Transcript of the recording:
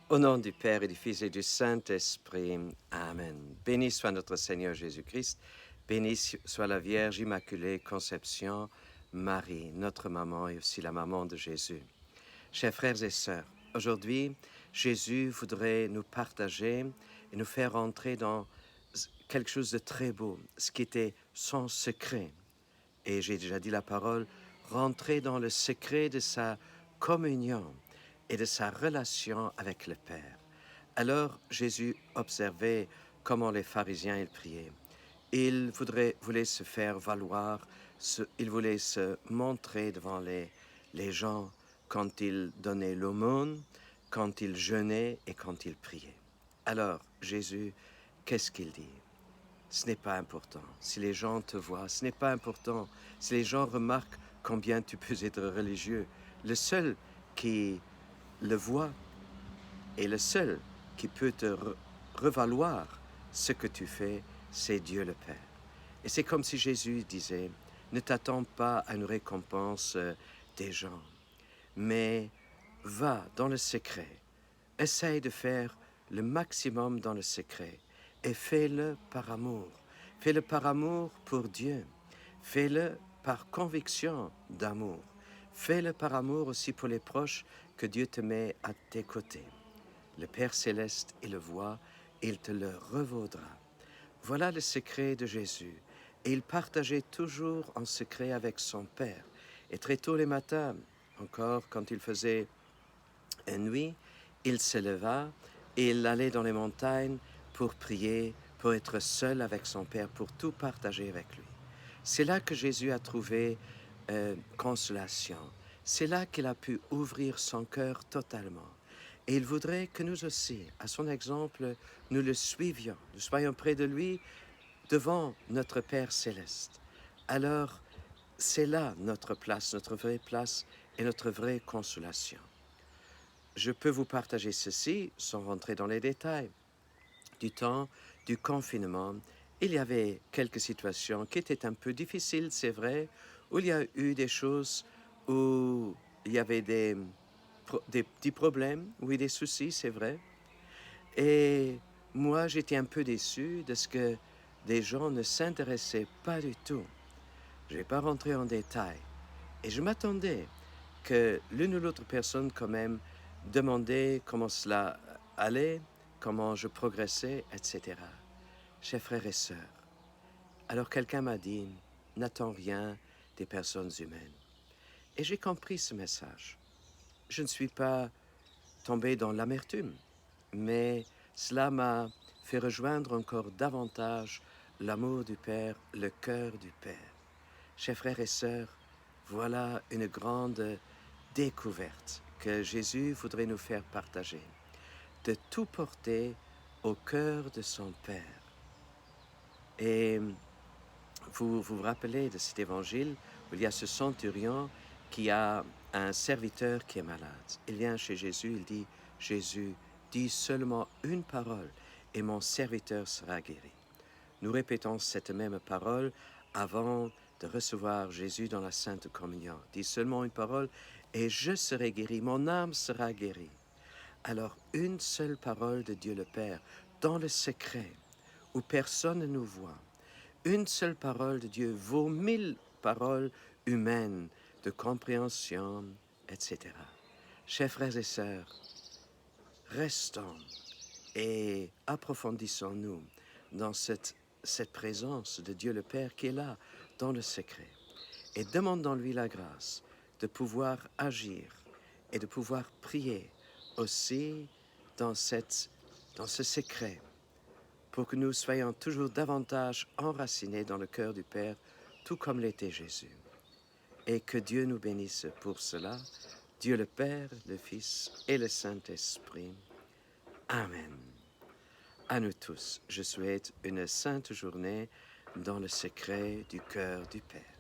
Au nom du Père et du Fils et du Saint-Esprit. Amen. Béni soit notre Seigneur Jésus-Christ. Béni soit la Vierge Immaculée Conception, Marie, notre maman et aussi la maman de Jésus. Chers frères et sœurs, aujourd'hui, Jésus voudrait nous partager et nous faire entrer dans quelque chose de très beau, ce qui était son secret. Et j'ai déjà dit la parole, rentrer dans le secret de sa communion et de sa relation avec le Père. Alors Jésus observait comment les pharisiens ils priaient. Il voulait se faire valoir, il voulait se montrer devant les gens quand il donnait l'aumône, quand il jeûnait et quand il priait. Alors Jésus, qu'est-ce qu'il dit? Ce n'est pas important. Si les gens te voient, ce n'est pas important. Si les gens remarquent combien tu peux être religieux, le seul qui le voit et le seul qui peut te revaloir ce que tu fais, c'est Dieu le Père. Et c'est comme si Jésus disait, ne t'attends pas à une récompense des gens, mais va dans le secret. Essaye de faire le maximum dans le secret et fais-le par amour. Fais-le par amour pour Dieu. Fais-le par conviction d'amour. Fais-le par amour aussi pour les proches que Dieu te met à tes côtés. Le Père céleste, il le voit, il te le revaudra. Voilà le secret de Jésus. Et il partageait toujours en secret avec son Père. Et très tôt les matins, encore quand il faisait nuit, il se leva et il allait dans les montagnes pour prier, pour être seul avec son Père, pour tout partager avec lui. C'est là que Jésus a trouvé consolation. C'est là qu'il a pu ouvrir son cœur totalement. Et il voudrait que nous aussi, à son exemple, nous le suivions, nous soyons près de lui, devant notre Père céleste. Alors, c'est là notre place, notre vraie place et notre vraie consolation. Je peux vous partager ceci, sans rentrer dans les détails. Du temps du confinement, il y avait quelques situations qui étaient un peu difficiles, c'est vrai, où il y a eu des choses où il y avait des petits problèmes, oui, des soucis, c'est vrai. Et moi, j'étais un peu déçu de ce que des gens ne s'intéressaient pas du tout. Je ne vais pas rentrer en détail. Et je m'attendais que l'une ou l'autre personne quand même demandait comment cela allait, comment je progressais, etc. Chers frères et sœurs, alors quelqu'un m'a dit, n'attends rien des personnes humaines. Et j'ai compris ce message. Je ne suis pas tombé dans l'amertume, mais cela m'a fait rejoindre encore davantage l'amour du Père, le cœur du Père. Chers frères et sœurs, voilà une grande découverte que Jésus voudrait nous faire partager, de tout porter au cœur de son Père. Et vous rappelez de cet évangile où il y a ce centurion qui a un serviteur qui est malade. Il vient chez Jésus, il dit, Jésus, dis seulement une parole et mon serviteur sera guéri. Nous répétons cette même parole avant de recevoir Jésus dans la Sainte Communion. Dis seulement une parole et je serai guéri, mon âme sera guérie. Alors une seule parole de Dieu le Père, dans le secret, où personne ne nous voit, une seule parole de Dieu vaut 1000 paroles humaines de compréhension, etc. Chers frères et sœurs, restons et approfondissons-nous dans cette présence de Dieu le Père qui est là, dans le secret. Et demandons-lui la grâce de pouvoir agir et de pouvoir prier aussi dans ce secret, pour que nous soyons toujours davantage enracinés dans le cœur du Père, tout comme l'était Jésus. Et que Dieu nous bénisse pour cela, Dieu le Père, le Fils et le Saint-Esprit. Amen. À nous tous, je souhaite une sainte journée dans le secret du cœur du Père.